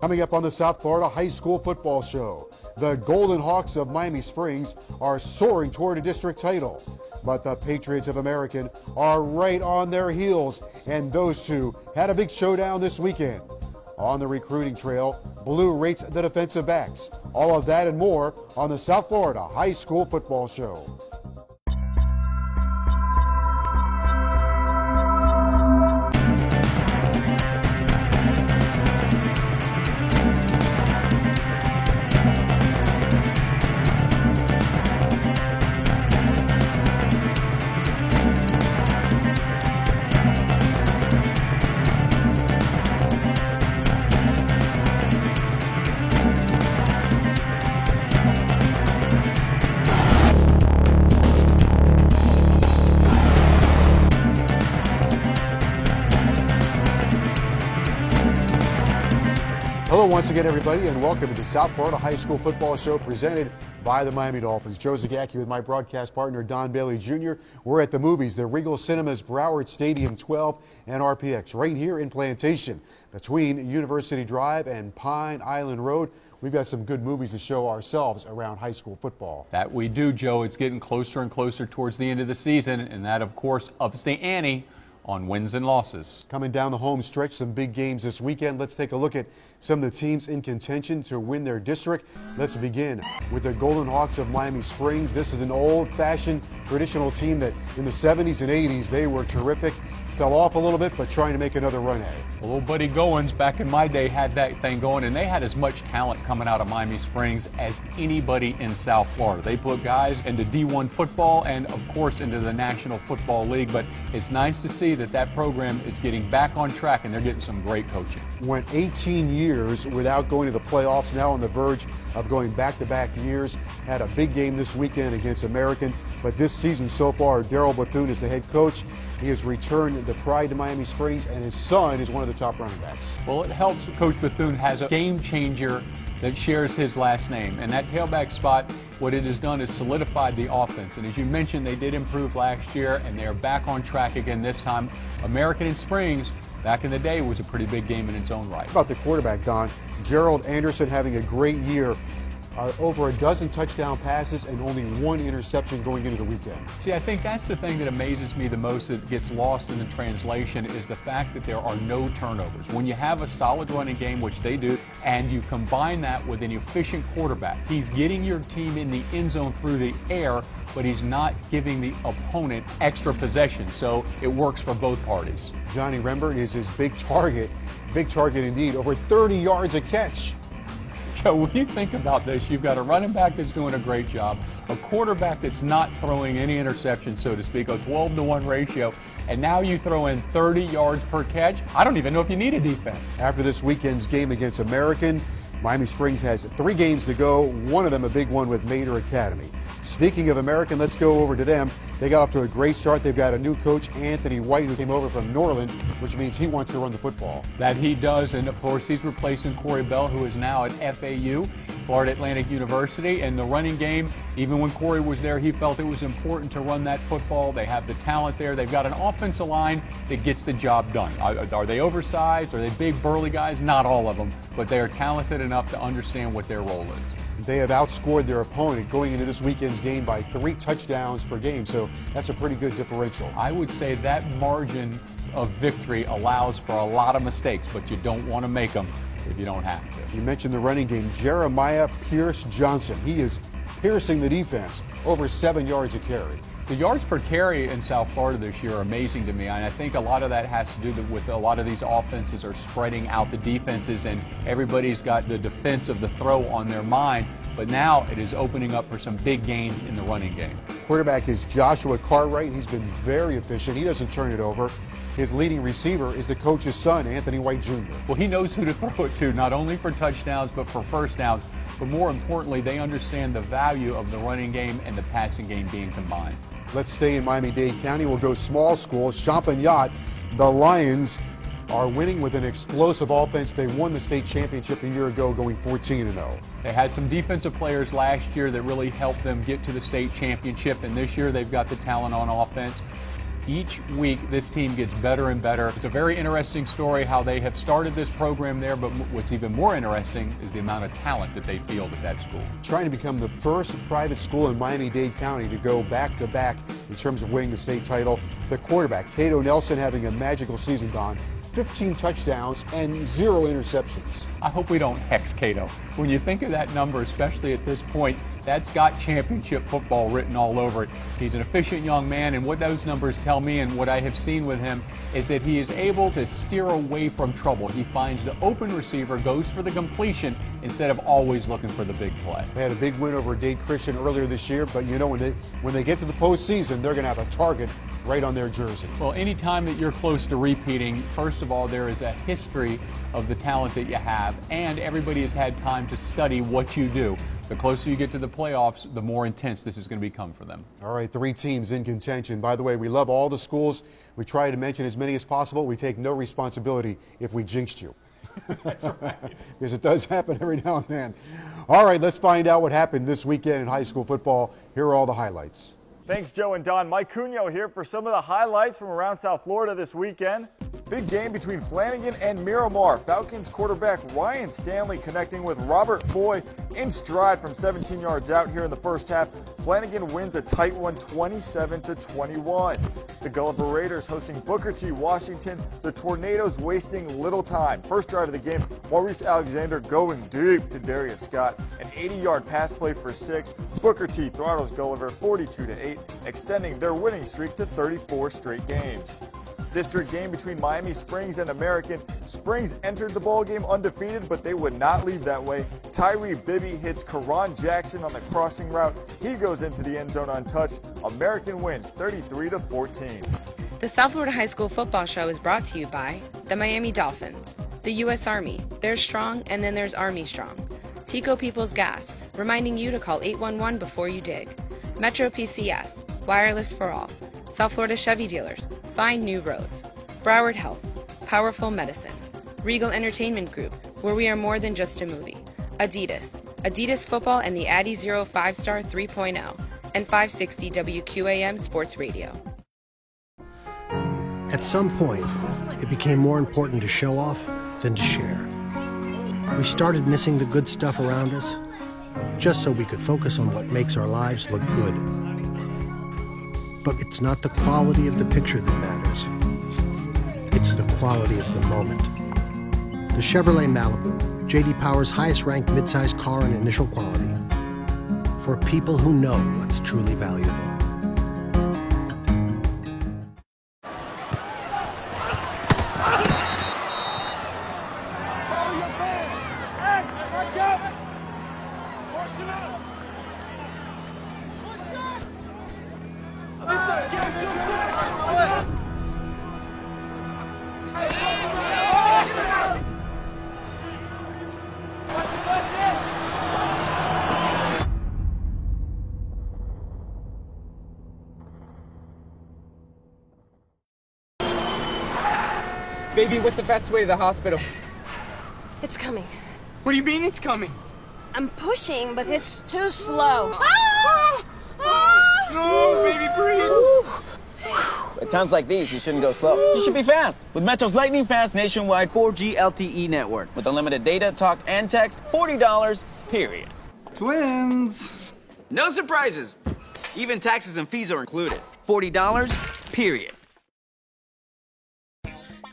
Coming up on the South Florida High School Football Show, the Golden Hawks of Miami Springs are soaring toward a district title. But the Patriots of American are right on their heels, and those two had a big showdown this weekend. On the recruiting trail, Blue rates the defensive backs. All of that and more on the South Florida High School Football Show. Hello once again, everybody, and welcome to the South Florida High School Football Show presented by the Miami Dolphins. Joe Zagacki with my broadcast partner, Don Bailey Jr. We're at the movies, the Regal Cinemas, Broward Stadium 12 and RPX, right here in Plantation, between University Drive and Pine Island Road. We've got some good movies to show ourselves around high school football. That we do, Joe. It's getting closer and closer towards the end of the season, and that, of course, ups the ante on wins and losses. Coming down the home stretch, some big games this weekend. Let's take a look at some of the teams in contention to win their district. Let's begin with the Golden Hawks of Miami Springs. This is an old-fashioned traditional team that in the 70s and 80s, they were terrific. Fell off a little bit, but trying to make another run at it. Well, old Buddy Goins back in my day had that thing going, and they had as much talent coming out of Miami Springs as anybody in South Florida. They put guys into D1 football and, of course, into the National Football League, but it's nice to see that that program is getting back on track, and they're getting some great coaching. Went 18 years without going to the playoffs, now on the verge of going back-to-back years. Had a big game this weekend against American, but this season so far, Darrell Bethune is the head coach. He has returned the pride to Miami Springs, and his son is one of the top running backs. Well, it helps. Coach Bethune has a game changer that shares his last name, and that tailback spot, what it has done is solidified the offense. And as you mentioned, they did improve last year, and they are back on track again this time. American in Springs, back in the day, was a pretty big game in its own right. How about the quarterback, Don? Gerald Anderson having a great year. Over a dozen touchdown passes and only one interception going into the weekend. See, I think that's the thing that amazes me the most, that gets lost in the translation, is the fact that there are no turnovers. When you have a solid running game, which they do, and you combine that with an efficient quarterback, he's getting your team in the end zone through the air, but he's not giving the opponent extra possession, so it works for both parties. Johnny Rembert is his big target indeed, over 30 yards a catch. So when you think about this, you've got a running back that's doing a great job, a quarterback that's not throwing any interceptions, so to speak, a 12-to-1 ratio, and now you throw in 30 yards per catch. I don't even know if you need a defense. After this weekend's game against American, Miami Springs has 3 games to go, one of them a big one with Mater Academy. Speaking of American, let's go over to them. They got off to a great start. They've got a new coach, Anthony White, who came over from Norland, which means he wants to run the football. That he does, and of course he's replacing Corey Bell, who is now at FAU, Florida Atlantic University. And the running game, even when Corey was there, he felt it was important to run that football. They have the talent there. They've got an offensive line that gets the job done. Are they oversized? Are they big, burly guys? Not all of them, but they are talented enough to understand what their role is. They have outscored their opponent going into this weekend's game by 3 touchdowns per game, so that's a pretty good differential. I would say that margin of victory allows for a lot of mistakes, but you don't want to make them if you don't have to. You mentioned the running game. Jeremiah Pierce Johnson, he is piercing the defense, over 7 yards a carry. The yards per carry in South Florida this year are amazing to me, and I think a lot of that has to do with a lot of these offenses are spreading out the defenses, and everybody's got the defense of the throw on their mind, but now it is opening up for some big gains in the running game. Quarterback is Joshua Cartwright. He's been very efficient. He doesn't turn it over. His leading receiver is the coach's son, Anthony White Jr. Well, he knows who to throw it to, not only for touchdowns, but for first downs. But more importantly, they understand the value of the running game and the passing game being combined. Let's stay in Miami-Dade County. We'll go small school. Champagnat, the Lions are winning with an explosive offense. They won the state championship a year ago, going 14-0. They had some defensive players last year that really helped them get to the state championship, and this year they've got the talent on offense. Each week, this team gets better and better. It's a very interesting story how they have started this program there, but what's even more interesting is the amount of talent that they field at that school. Trying to become the first private school in Miami-Dade County to go back-to-back in terms of winning the state title. The quarterback, Cato Nelson, having a magical season, Don. 15 touchdowns and 0 interceptions. I hope we don't hex Cato. When you think of that number, especially at this point, that's got championship football written all over it. He's an efficient young man, and what those numbers tell me and what I have seen with him is that he is able to steer away from trouble. He finds the open receiver, goes for the completion instead of always looking for the big play. They had a big win over Dade Christian earlier this year, but you know, when they get to the postseason, they're going to have a target right on their jersey. Well, anytime that you're close to repeating, first of all, there is a history of the talent that you have, and everybody has had time to study what you do. The closer you get to the playoffs, the more intense this is going to become for them. All right, 3 teams in contention. By the way, we love all the schools. We try to mention as many as possible. We take no responsibility if we jinxed you. That's right. Because it does happen every now and then. All right, let's find out what happened this weekend in high school football. Here are all the highlights. Thanks, Joe and Don. Mike Cunio here for some of the highlights from around South Florida this weekend. Big game between Flanagan and Miramar. Falcons quarterback Ryan Stanley connecting with Robert Foy in stride from 17 yards out here in the first half. Flanagan wins a tight one, 27-21. The Gulliver Raiders hosting Booker T. Washington. The Tornadoes wasting little time. First drive of the game, Maurice Alexander going deep to Darius Scott. An 80-yard pass play for 6. Booker T. throttles Gulliver 42-8, extending their winning streak to 34 straight games. District game between Miami Springs and American. Springs entered the ballgame undefeated, but they would not leave that way. Tyree Bibby hits Karan Jackson on the crossing route. He goes into the end zone untouched. American wins 33-14. The South Florida High School Football Show is brought to you by the Miami Dolphins, the U.S. Army. There's strong, and then there's Army Strong. Tico People's Gas, reminding you to call 811 before you dig. Metro PCS, wireless for all. South Florida Chevy dealers, find new roads. Broward Health, powerful medicine. Regal Entertainment Group, where we are more than just a movie. Adidas Football and the Addy Zero 5-Star 3.0, and 560 WQAM Sports Radio. At some point, it became more important to show off than to share. We started missing the good stuff around us, just so we could focus on what makes our lives look good. But it's not the quality of the picture that matters. It's the quality of the moment. The Chevrolet Malibu, J.D. Power's highest-ranked midsize car in initial quality. For people who know what's truly valuable. Baby, what's the fastest way to the hospital? It's coming. What do you mean it's coming? I'm pushing, but it's too slow. No, baby, breathe. At times like these, you shouldn't go slow. You should be fast with Metro's lightning fast nationwide 4G LTE network. With unlimited data, talk, and text, $40, period. Twins. No surprises. Even taxes and fees are included. $40, period.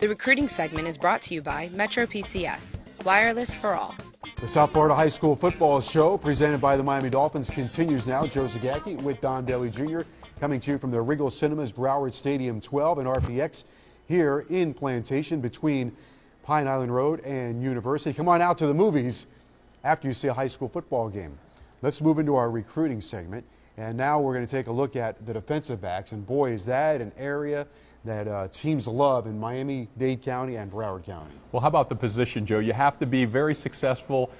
The recruiting segment is brought to you by Metro PCS, wireless for all. The South Florida High School Football Show, presented by the Miami Dolphins, continues now. Joe Zagacki with Don Daly Jr. coming to you from the Regal Cinemas, Broward Stadium 12 and RPX here in Plantation between Pine Island Road and University. Come on out to the movies after you see a high school football game. Let's move into our recruiting segment. And now we're going to take a look at the defensive backs. And boy, is that an area that teams love in Miami-Dade County and Broward County. Well, how about the position, Joe? You have to be very successful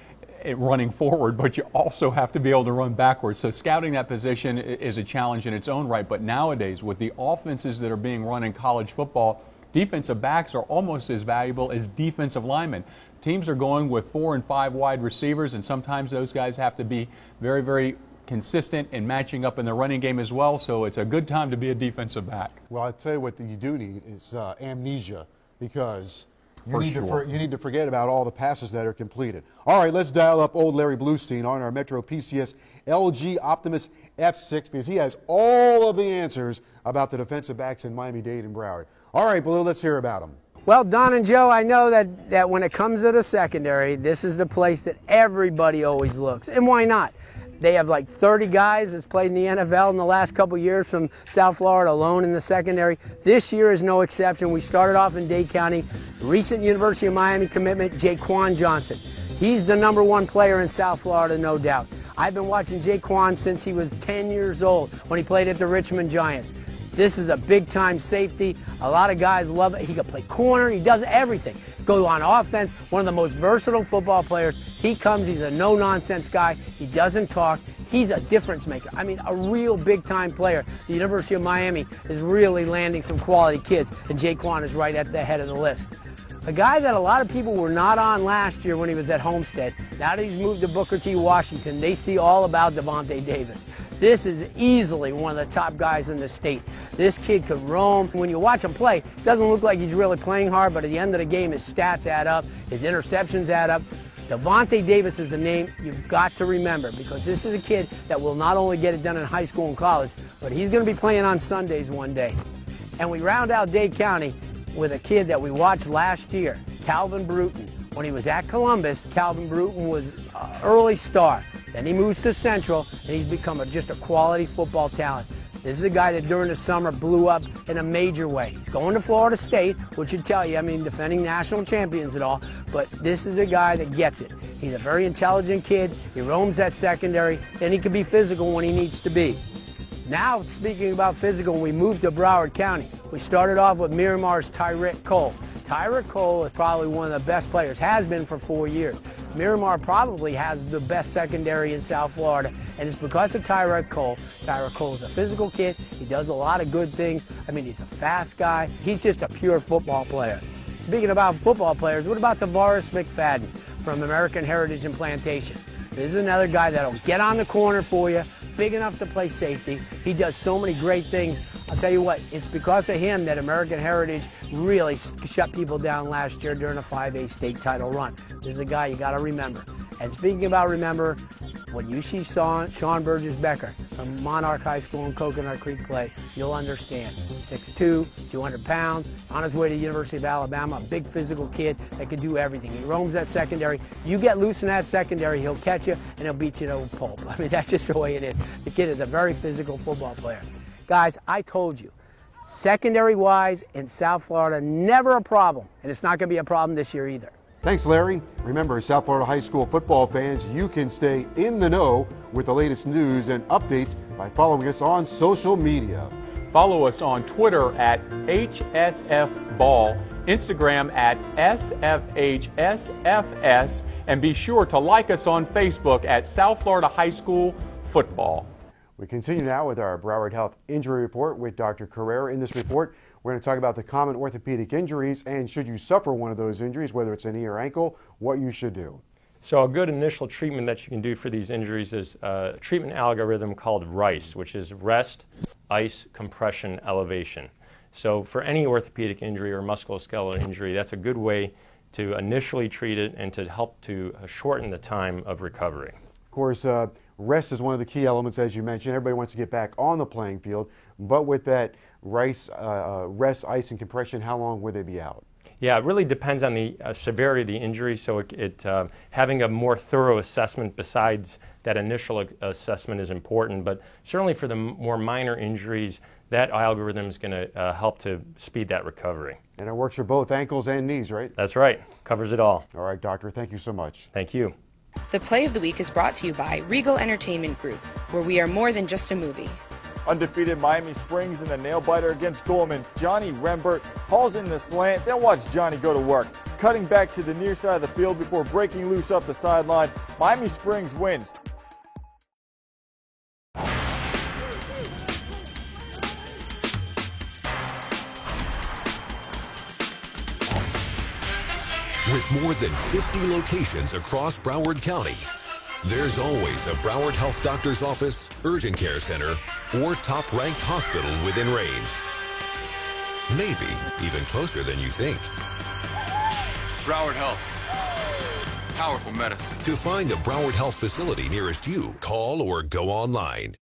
at running forward, but you also have to be able to run backwards. So scouting that position is a challenge in its own right. But nowadays, with the offenses that are being run in college football, defensive backs are almost as valuable as defensive linemen. Teams are going with 4 and 5 wide receivers, and sometimes those guys have to be very, very consistent in matching up in the running game as well, so it's a good time to be a defensive back. Well, I'll tell you what you do need is amnesia, because you For need to forget about all the passes that are completed. All right, let's dial up old Larry Bluestein on our Metro PCS LG Optimus F6, because he has all of the answers about the defensive backs in Miami-Dade and Broward. All right, Blue, let's hear about them. Well, Don and Joe, I know that when it comes to the secondary, this is the place that everybody always looks. And why not? They have like 30 guys that's played in the NFL in the last couple years from South Florida alone in the secondary. This year is no exception. We started off in Dade County. Recent University of Miami commitment, Jaquan Johnson. He's the #1 player in South Florida, no doubt. I've been watching Jaquan since he was 10 years old when he played at the Richmond Giants. This is a big-time safety. A lot of guys love it. He can play corner. He does everything. Go on offense. One of the most versatile football players. He comes. He's a no-nonsense guy. He doesn't talk. He's a difference maker. I mean, a real big-time player. The University of Miami is really landing some quality kids, and Jaquan is right at the head of the list. A guy that a lot of people were not on last year when he was at Homestead. Now that he's moved to Booker T. Washington, they see all about Davante Davis. This is easily one of the top guys in the state. This kid could roam. When you watch him play, it doesn't look like he's really playing hard, but at the end of the game, his stats add up, his interceptions add up. Davante Davis is the name you've got to remember, because this is a kid that will not only get it done in high school and college, but he's going to be playing on Sundays one day. And we round out Dade County with a kid that we watched last year, Calvin Bruton. When he was at Columbus, Calvin Bruton was an early star. Then he moves to Central, and he's become just a quality football talent. This is a guy that during the summer blew up in a major way. He's going to Florida State, which should tell you, I mean, defending national champions and all, but this is a guy that gets it. He's a very intelligent kid. He roams that secondary, and he can be physical when he needs to be. Now, speaking about physical, we moved to Broward County. We started off with Miramar's Tyreek Cole. Tyreek Cole is probably one of the best players, has been for 4 years. Miramar probably has the best secondary in South Florida, and it's because of Tyreek Cole. Tyreek Cole is a physical kid. He does a lot of good things. I mean, he's a fast guy. He's just a pure football player. Speaking about football players, what about Tavares McFadden from American Heritage and Plantation? This is another guy that'll get on the corner for you, big enough to play safety. He does so many great things. I'll tell you what, it's because of him that American Heritage really shut people down last year during a 5A state title run. This is a guy you got to remember. And speaking about remember, when you see Sean Burgess-Becker from Monarch High School in Coconut Creek play, you'll understand. 6'2", 200 pounds, on his way to the University of Alabama, a big physical kid that can do everything. He roams that secondary. You get loose in that secondary, he'll catch you, and he'll beat you to a pulp. I mean, that's just the way it is. The kid is a very physical football player. Guys, I told you, secondary-wise in South Florida, never a problem, and it's not going to be a problem this year either. Thanks, Larry. Remember, South Florida high school football fans, you can stay in the know with the latest news and updates by following us on social media. Follow us on Twitter at HSFBall, Instagram at SFHSFS, and be sure to like us on Facebook at South Florida High School Football. We continue now with our Broward Health Injury Report with Dr. Carrera. In this report, we're going to talk about the common orthopedic injuries, and should you suffer one of those injuries, whether it's a knee or ankle, what you should do. So a good initial treatment that you can do for these injuries is a treatment algorithm called RICE, which is rest, ice, compression, elevation. So for any orthopedic injury or musculoskeletal injury, that's a good way to initially treat it and to help to shorten the time of recovery. Of course, rest is one of the key elements, as you mentioned. Everybody wants to get back on the playing field, but with that rest, ice, and compression, how long would they be out? Yeah, it really depends on the severity of the injury, so having a more thorough assessment besides that initial assessment is important, but certainly for the more minor injuries, that algorithm is going to help to speed that recovery. And it works for both ankles and knees, right? That's right. Covers it all. All right, doctor, thank you so much. Thank you. The Play of the Week is brought to you by Regal Entertainment Group, where we are more than just a movie. Undefeated Miami Springs in the nail-biter against Goldman. Johnny Rembert hauls in the slant, then watch Johnny go to work. Cutting back to the near side of the field before breaking loose up the sideline. Miami Springs wins. With more than 50 locations across Broward County, There's always a Broward Health Doctor's Office, urgent care center, or top-ranked hospital within range. Maybe even closer than you think. Broward Health. Powerful medicine. To find the Broward Health facility nearest you, call or go online.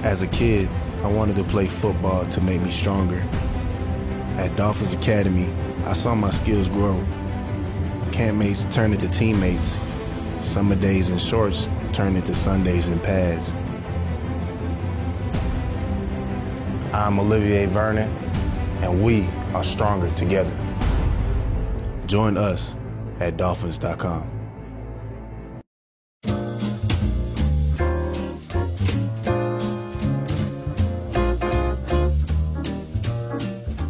As a kid, I wanted to play football to make me stronger. At Dolphins Academy, I saw my skills grow. Campmates turned into teammates. Summer days in shorts turned into Sundays in pads. I'm Olivier Vernon, and we are stronger together. Join us at Dolphins.com.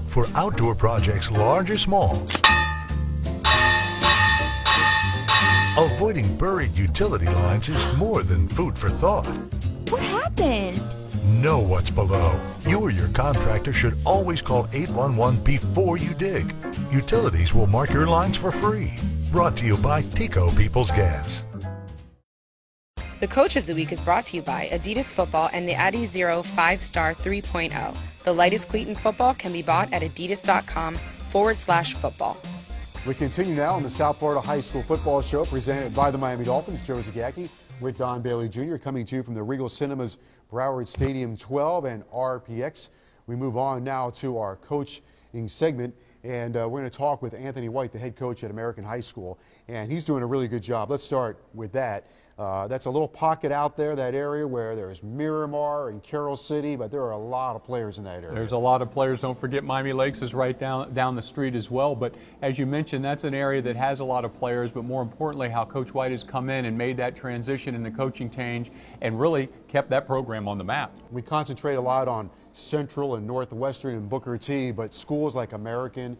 For outdoor projects large or small, avoiding buried utility lines is more than food for thought. What happened? Know what's below. You or your contractor should always call 811 before you dig. Utilities will mark your lines for free. Brought to you by Tico Peoples Gas. The Coach of the Week is brought to you by Adidas Football and the Adi Zero 5-Star 3.0. The lightest cleat in football can be bought at adidas.com/football. We continue now on the South Florida High School Football Show presented by the Miami Dolphins. Joe Zagacki with Don Bailey Jr. coming to you from the Regal Cinemas Broward Stadium 12 and RPX. We move on now to our coaching segment, and we're going to talk with Anthony White, the head coach at American High School, and he's doing a really good job. Let's start with that. That's a little pocket out there, that area where there's Miramar and Carroll City, but there are a lot of players in that area. There's a lot of players. Don't forget Miami Lakes is right down the street as well. But as you mentioned, that's an area that has a lot of players, but more importantly, how Coach White has come in and made that transition in the coaching change and really kept that program on the map. We concentrate a lot on Central and Northwestern and Booker T, but schools like American,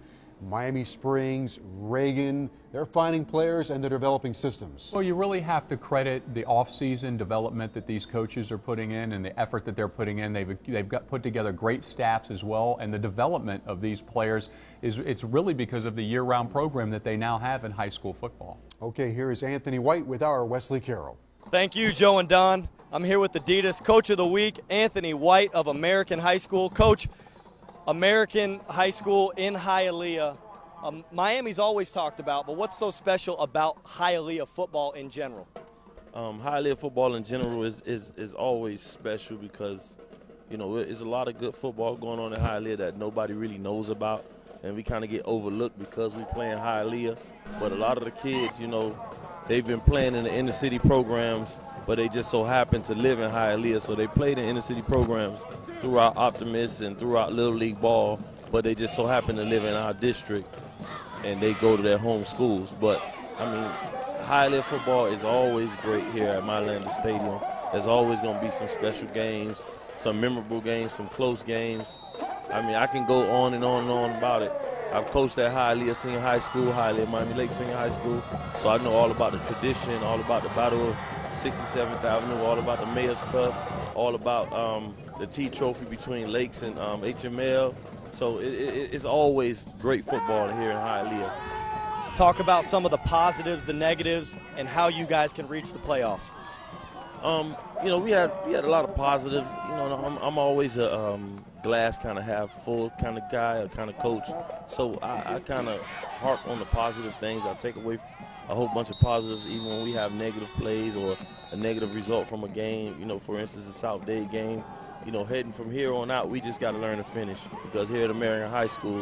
Miami Springs, Reagan, they're finding players and they're developing systems. Well, you really have to credit the off-season development that these coaches are putting in and the effort that they're putting in. They've got put together great staffs as well, and the development of these players it's really because of the year-round program that they now have in high school football. Okay, here is Anthony White with our Wesley Carroll. Thank you, Joe and Don. I'm here with Adidas Coach of the Week, Anthony White of American High School. Coach, American High School in Hialeah. Miami's always talked about, but what's so special about Hialeah football in general? Hialeah football in general is always special because, you know, there's a lot of good football going on in Hialeah that nobody really knows about, and we kind of get overlooked because we play in Hialeah. But a lot of the kids, you know, they've been playing in the inner city programs, but they just so happen to live in Hialeah, so they played in inner city programs throughout Optimist and throughout Little League ball, but they just so happen to live in our district and they go to their home schools. But, I mean, Hialeah football is always great here at Mylander Stadium. There's always going to be some special games, some memorable games, some close games. I mean, I can go on and on and on about it. I've coached at Hialeah Senior High School, Hialeah Miami Lakes Senior High School, so I know all about the tradition, all about the Battle of 67th Avenue, all about the Mayor's Cup, all about the T Trophy between Lakes and HML. So it's always great football here in Hialeah. Talk about some of the positives, the negatives, and how you guys can reach the playoffs. You know, we had a lot of positives. You know, I'm always a glass kind of half full kind of guy, a kind of coach. So I kind of harp on the positive things. I take away a whole bunch of positives, even when we have negative plays or a negative result from a game. You know, for instance, the South Dade game. You know, heading from here on out, we just got to learn to finish, because here at American High School,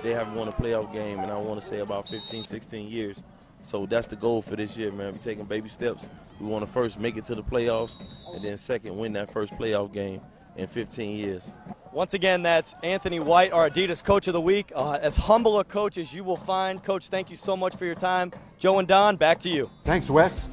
they haven't won a playoff game, and I want to say about 15, 16 years. So that's the goal for this year, man. We're taking baby steps. We want to first make it to the playoffs, and then second, win that first playoff game in 15 years. Once again, that's Anthony White, our Adidas Coach of the Week. As humble a coach as you will find. Coach, thank you so much for your time. Joe and Don, back to you. Thanks, Wes.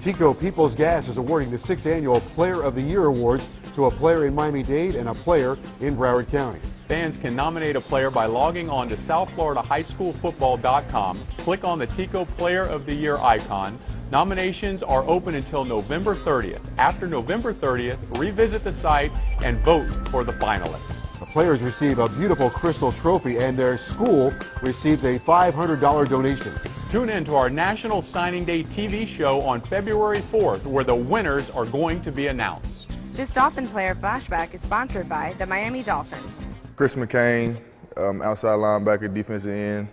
Tico Peoples Gas is awarding the 6th Annual Player of the Year Awards to a player in Miami-Dade and a player in Broward County. Fans can nominate a player by logging on to SouthFloridaHighSchoolFootball.com. Click on the Tico Player of the Year icon. Nominations are open until November 30th. After November 30th, revisit the site and vote for the finalists. The players receive a beautiful crystal trophy, and their school receives a $500 donation. Tune in to our National Signing Day TV show on February 4th, where the winners are going to be announced. This Dolphin player flashback is sponsored by the Miami Dolphins. Chris McCain, outside linebacker, defensive end.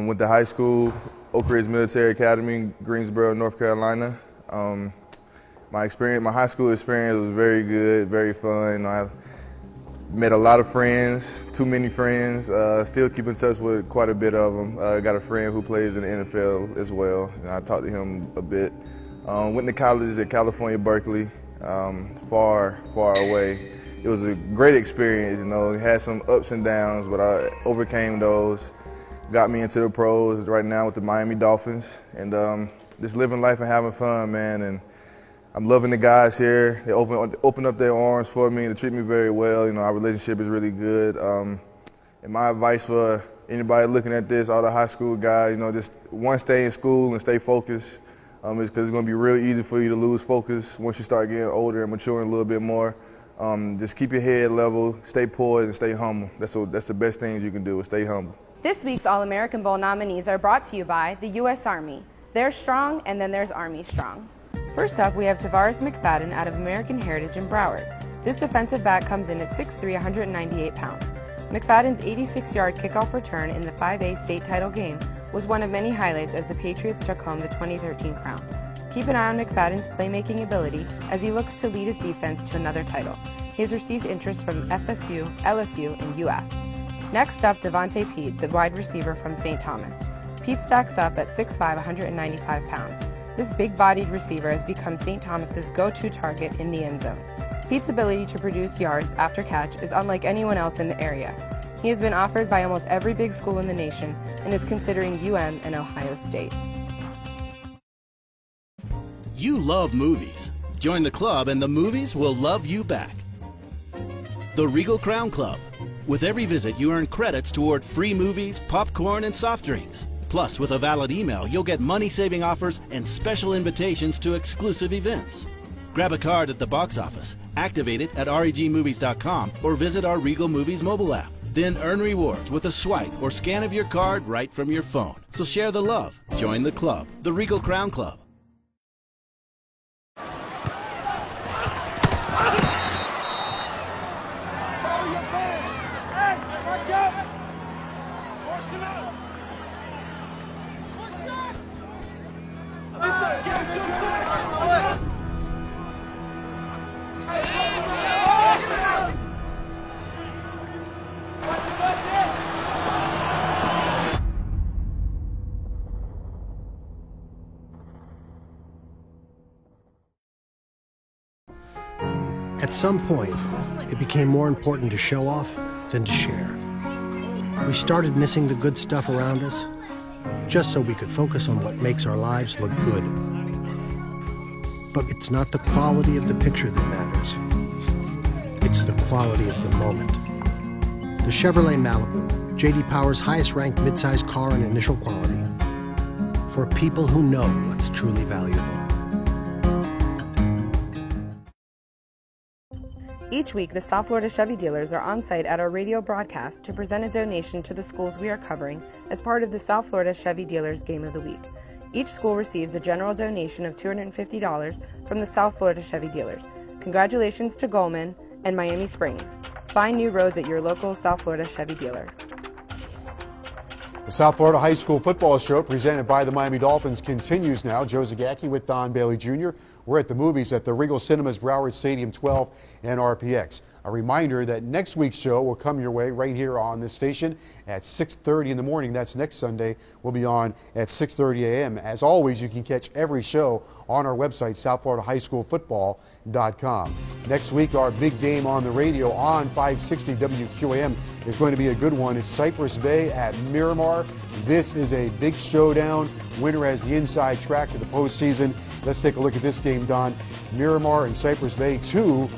Went to high school, Oak Ridge Military Academy, Greensboro, North Carolina. My high school experience was very good, very fun. I met a lot of friends, too many friends. Still keep in touch with quite a bit of them. Got a friend who plays in the NFL as well, and I talked to him a bit. Went to college at California, Berkeley, far, far away. It was a great experience, you know. It had some ups and downs, but I overcame those. Got me into the pros right now with the Miami Dolphins, and just living life and having fun, man. And I'm loving the guys here. They open up their arms for me. They treat me very well. You know, our relationship is really good. And my advice for anybody looking at this, all the high school guys, you know, just stay in school and stay focused. Because it's going to be real easy for you to lose focus once you start getting older and maturing a little bit more. Just keep your head level, stay poised, and stay humble. That's the best things you can do, is stay humble. This week's All-American Bowl nominees are brought to you by the U.S. Army. There's strong, and then there's Army strong. First up, we have Tavares McFadden out of American Heritage in Broward. This defensive back comes in at 6'3", 198 pounds. McFadden's 86-yard kickoff return in the 5A state title game was one of many highlights as the Patriots took home the 2013 crown. Keep an eye on McFadden's playmaking ability as he looks to lead his defense to another title. He has received interest from FSU, LSU, and UF. Next up, Devontae Pete, the wide receiver from St. Thomas. Pete stacks up at 6'5", 195 pounds. This big-bodied receiver has become St. Thomas's go-to target in the end zone. Pete's ability to produce yards after catch is unlike anyone else in the area. He has been offered by almost every big school in the nation and is considering UM and Ohio State. You love movies. Join the club and the movies will love you back. The Regal Crown Club. With every visit, you earn credits toward free movies, popcorn, and soft drinks. Plus, with a valid email, you'll get money-saving offers and special invitations to exclusive events. Grab a card at the box office, activate it at regmovies.com, or visit our Regal Movies mobile app. Then earn rewards with a swipe or scan of your card right from your phone. So share the love. Join the club, the Regal Crown Club. At some point, it became more important to show off than to share. We started missing the good stuff around us, just so we could focus on what makes our lives look good. But it's not the quality of the picture that matters. It's the quality of the moment. The Chevrolet Malibu, J.D. Power's highest-ranked midsize car in initial quality, for people who know what's truly valuable. Each week, the South Florida Chevy dealers are on site at our radio broadcast to present a donation to the schools we are covering as part of the South Florida Chevy Dealers Game of the Week. Each school receives a general donation of $250 from the South Florida Chevy dealers. Congratulations to Goldman and Miami Springs. Find new roads at your local South Florida Chevy dealer. The South Florida High School Football Show presented by the Miami Dolphins continues now. Joe Zagacki with Don Bailey Jr. We're at the movies at the Regal Cinemas, Broward Stadium 12 and RPX. A reminder that next week's show will come your way right here on this station at 6:30 in the morning. That's next Sunday. We'll be on at 6:30 a.m. As always, you can catch every show on our website, southfloridahighschoolfootball.com. Next week, our big game on the radio on 560 WQAM is going to be a good one. It's Cypress Bay at Miramar. This is a big showdown. Winner has the inside track to the postseason. Let's take a look at this game, Don. Miramar and Cypress Bay, two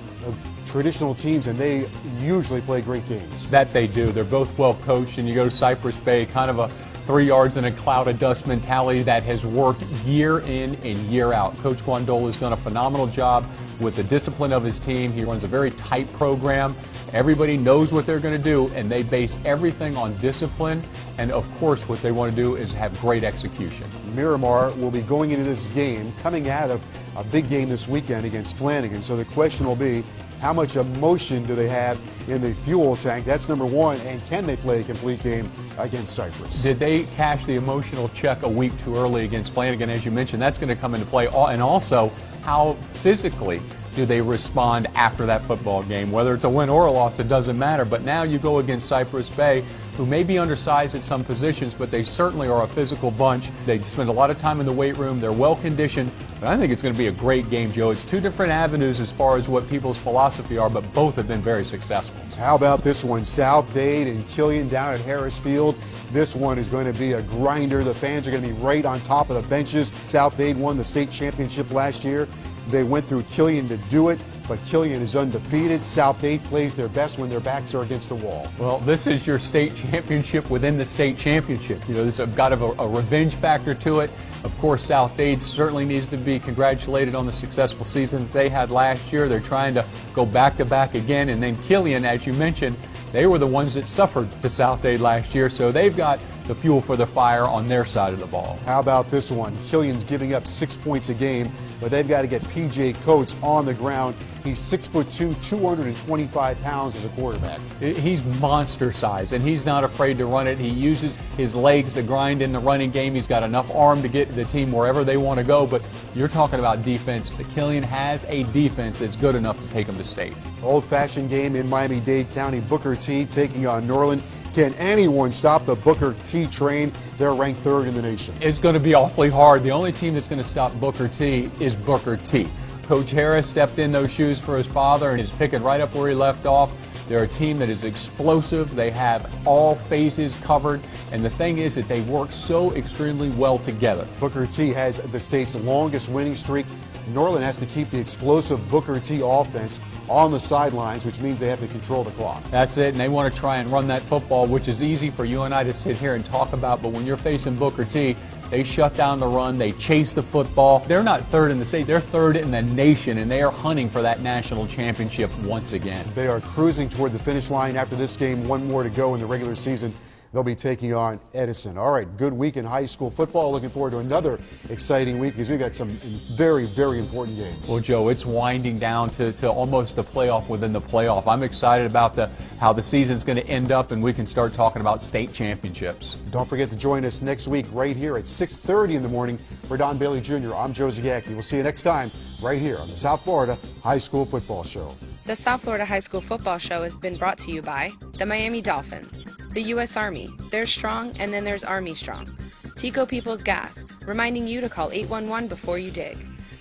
traditional teams, and they usually play great games. That they do. They're both well coached, and you go to Cypress Bay, kind of a 3 yards in a cloud of dust mentality that has worked year in and year out. Coach Guandola has done a phenomenal job with the discipline of his team. He runs a very tight program. Everybody knows what they're going to do, and they base everything on discipline. And, of course, what they want to do is have great execution. Miramar will be going into this game coming out of a big game this weekend against Flanagan. So the question will be, how much emotion do they have in the fuel tank? That's number one. And can they play a complete game against Cypress? Did they cash the emotional check a week too early against Flanagan? As you mentioned, that's going to come into play. And also, how physically do they respond after that football game? Whether it's a win or a loss, it doesn't matter. But now you go against Cypress Bay, who may be undersized at some positions, but they certainly are a physical bunch. They spend a lot of time in the weight room. They're well conditioned. But I think it's going to be a great game, Joe. It's two different avenues as far as what people's philosophy are, but both have been very successful. How about this one? South Dade and Killian down at Harris Field. This one is going to be a grinder. The fans are going to be right on top of the benches. South Dade won the state championship last year. They went through Killian to do it, but Killian is undefeated. South Dade plays their best when their backs are against the wall. Well, this is your state championship within the state championship. You know, there's got a revenge factor to it. Of course, South Dade certainly needs to be congratulated on the successful season they had last year. They're trying to go back-to-back again. And then Killian, as you mentioned, they were the ones that suffered to South Dade last year, so they've got the fuel for the fire on their side of the ball. How about this one? Killian's giving up 6 points a game, but they've got to get P.J. Coates on the ground. He's 6'2", 225 pounds as a quarterback. He's monster size, and he's not afraid to run it. He uses his legs to grind in the running game. He's got enough arm to get the team wherever they want to go, but you're talking about defense. Killian has a defense that's good enough to take them to state. Old-fashioned game in Miami-Dade County. Booker T taking on Norland. Can anyone stop the Booker T train? They're ranked third in the nation. It's going to be awfully hard. The only team that's going to stop Booker T is Booker T. Coach Harris stepped in those shoes for his father and is picking right up where he left off. They're a team that is explosive. They have all phases covered. And the thing is that they work so extremely well together. Booker T has the state's longest winning streak. Norland has to keep the explosive Booker T offense on the sidelines, which means they have to control the clock. That's it, and they want to try and run that football, which is easy for you and I to sit here and talk about, but when you're facing Booker T, they shut down the run, they chase the football. They're not third in the state, they're third in the nation, and they are hunting for that national championship once again. They are cruising toward the finish line after this game. One more to go in the regular season. They'll be taking on Edison. All right, good week in high school football. Looking forward to another exciting week because we've got some very, very important games. Well, Joe, it's winding down to almost the playoff within the playoff. I'm excited about how the season's going to end up, and we can start talking about state championships. Don't forget to join us next week right here at 6:30 in the morning for Don Bailey Jr. I'm Joe Zagacki. We'll see you next time right here on the South Florida High School Football Show. The South Florida High School Football Show has been brought to you by the Miami Dolphins, the U.S. Army. There's strong, and then there's Army strong. Tico People's Gas, reminding you to call 811 before you dig.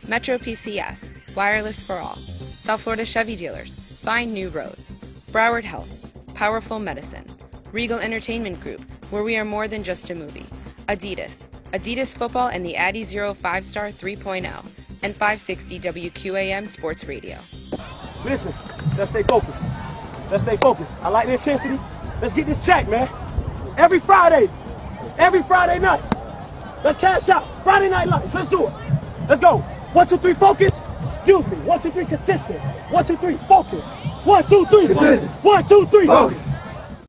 Metro PCS, wireless for all. South Florida Chevy dealers, find new roads. Broward Health, powerful medicine. Regal Entertainment Group, where we are more than just a movie. Adidas football and the Addy Zero 5-Star 3.0. And 560 WQAM Sports Radio. Listen, let's stay focused. Let's stay focused. I like the intensity. Let's get this check, man. Every Friday night. Let's cash out. Friday Night Lights. Let's do it. Let's go. 1, 2, 3, focus. Excuse me. 1, 2, 3, consistent. 1, 2, 3, focus. 1, 2, 3, consistent. 1, 2, 3, focus.